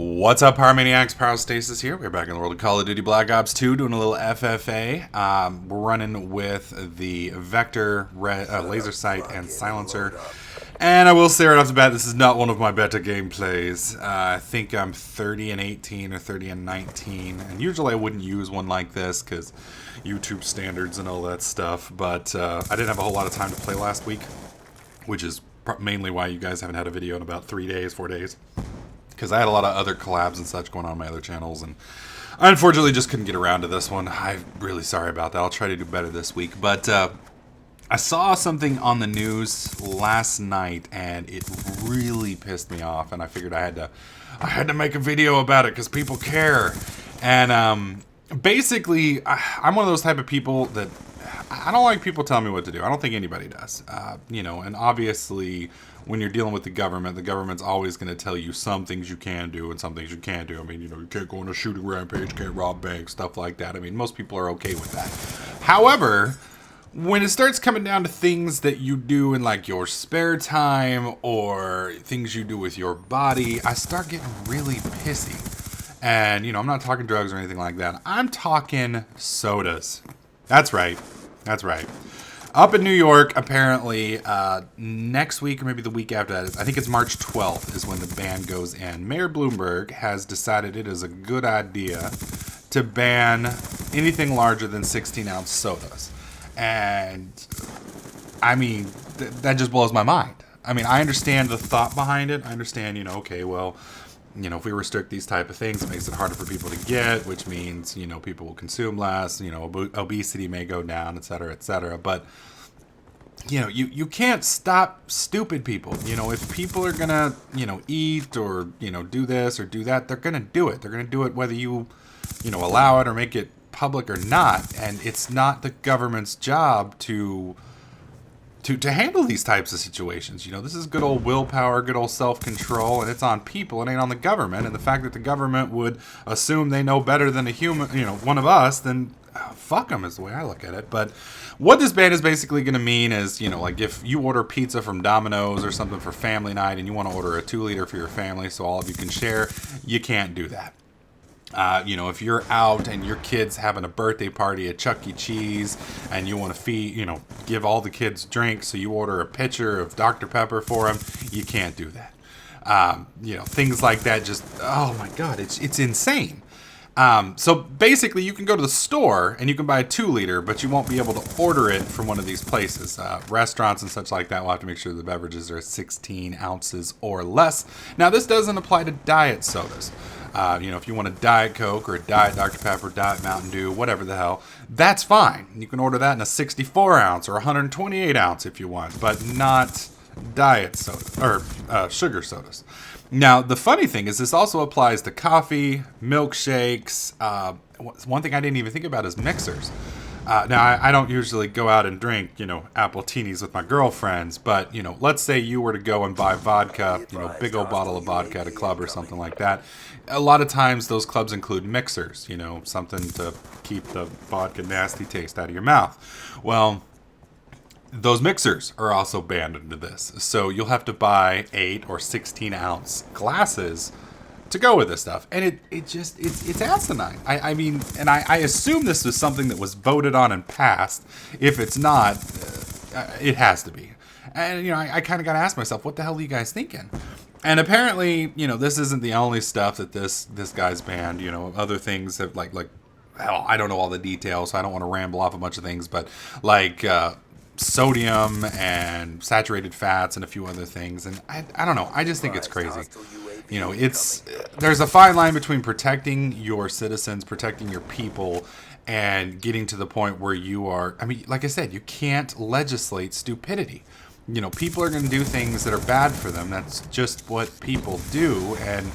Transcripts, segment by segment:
What's up, Pyromaniacs? Pyrostasis here. We're back in the world of Call of Duty Black Ops 2 doing a little FFA. We're running with the Vector, Laser Sight, and Silencer. And I will say right off the bat, this is not one of my better gameplays. I think I'm 30 and 18 or 30 and 19. And usually I wouldn't use one like this because YouTube standards and all that stuff. But I didn't have a whole lot of time to play last week, which is mainly why you guys haven't had a video in about 3 days, 4 days. Because I had a lot of other collabs and such going on my other channels, and I unfortunately just couldn't get around to this one. I'm really sorry about that. I'll try to do better this week. But I saw something on the news last night, and it really pissed me off. And I figured I had to make a video about it because people care. And basically, I'm one of those type of people that I don't like people telling me what to do. I don't think anybody does. And obviously, when you're dealing with the government's always going to tell you some things you can do and some things you can't do. I mean, you can't go on a shooting rampage, can't rob banks, stuff like that. I mean, most people are okay with that. However, when it starts coming down to things that you do in like your spare time or things you do with your body, I start getting really pissy. And, I'm not talking drugs or anything like that. I'm talking sodas. That's right. Up in New York, apparently, next week or maybe the week after that, I think it's March 12th is when the ban goes in. Mayor Bloomberg has decided it is a good idea to ban anything larger than 16-ounce sodas. And, I mean, that just blows my mind. I mean, I understand the thought behind it. I understand, if we restrict these type of things, it makes it harder for people to get, which means, people will consume less, obesity may go down, et cetera, et cetera. But, you can't stop stupid people. If people are going to, eat or, do this or do that, they're going to do it. They're going to do it whether you, allow it or make it public or not. And it's not the government's job to handle these types of situations. This is good old willpower, good old self-control, and it's on people, it ain't on the government. And the fact that the government would assume they know better than a human, one of us, then fuck them is the way I look at it. But what this ban is basically going to mean is, like if you order pizza from Domino's or something for family night and you want to order a 2-liter for your family so all of you can share, you can't do that. If you're out and your kid's having a birthday party at Chuck E. Cheese and you want to feed, give all the kids drinks, so you order a pitcher of Dr. Pepper for them, you can't do that. Things like that just, oh my God, it's insane. So basically you can go to the store and you can buy a 2-liter, but you won't be able to order it from one of these places. Restaurants and such like that will have to make sure the beverages are 16 ounces or less. Now, this doesn't apply to diet sodas. If you want a Diet Coke or a Diet Dr. Pepper, Diet Mountain Dew, whatever the hell, that's fine. You can order that in a 64 ounce or 128 ounce if you want, but not diet soda or sugar sodas. Now, the funny thing is this also applies to coffee, milkshakes. One thing I didn't even think about is mixers. Now, I don't usually go out and drink, apple teenies with my girlfriends, but, let's say you were to go and buy vodka, big old bottle of vodka at a club or something like that. A lot of times those clubs include mixers, something to keep the vodka nasty taste out of your mouth. Well, those mixers are also banned under this. So you'll have to buy 8 or 16 ounce glasses to go with this stuff. And it's asinine. I mean, and I assume this was something that was voted on and passed. If it's not, it has to be. And, I kind of got to ask myself, what the hell are you guys thinking? And apparently, this isn't the only stuff that this guy's banned. Other things have like, hell, I don't know all the details, so I don't want to ramble off a bunch of things, but like sodium and saturated fats and a few other things. And I don't know. I just think it's crazy. There's a fine line between protecting your citizens, protecting your people, and getting to the point where you are, I mean, like I said, you can't legislate stupidity. People are going to do things that are bad for them. That's just what people do, and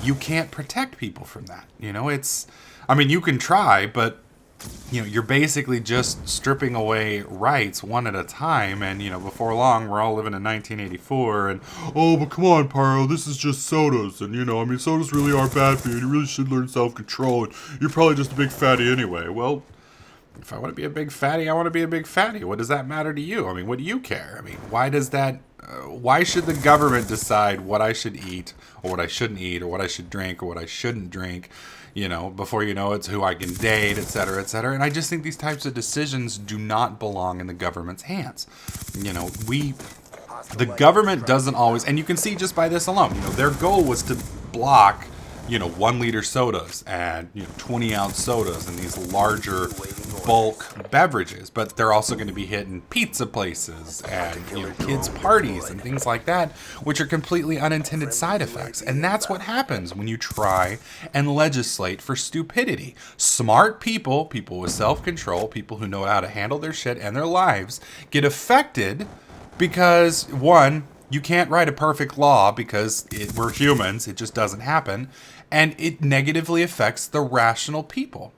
you can't protect people from that. You can try, but you're basically just stripping away rights one at a time. And, before long, we're all living in 1984. And, oh, but come on, Pyro, this is just sodas. And, sodas really are bad for you. You really should learn self-control. And you're probably just a big fatty anyway. Well, If I want to be a big fatty, I want to be a big fatty. What does that matter to you? I mean, what do you care? I mean, why does that? Why should the government decide what I should eat or what I shouldn't eat or what I should drink or what I shouldn't drink? You know, before you know it's who I can date, et cetera, et cetera. And I just think these types of decisions do not belong in the government's hands. You know, the government doesn't always, and you can see just by this alone, you know, their goal was to block, you know, 1 liter sodas and, you know, 20-ounce sodas and these larger bulk beverages, but they're also going to be hitting pizza places and, you know, kids' parties and things like that, which are completely unintended side effects. And that's what happens when you try and legislate for stupidity. Smart people, people with self-control, people who know how to handle their shit and their lives, get affected because, one, you can't write a perfect law because we're humans, it just doesn't happen, and it negatively affects the rational people.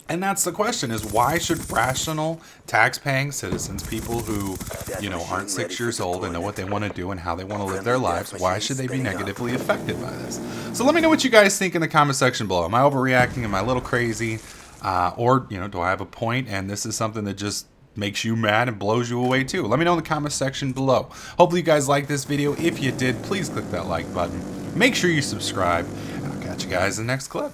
And that's the question, is why should rational tax-paying citizens, people who, you know, aren't 6 years old and know what they want to do and how they want to live their lives, why should they be negatively affected by this? So let me know what you guys think in the comment section below. Am I overreacting? Am I a little crazy? Or, you know, do I have a point and this is something that just makes you mad and blows you away too? Let me know in the comment section below. Hopefully you guys liked this video. If you did, please click that like button. Make sure you subscribe, and I'll catch you guys in the next clip.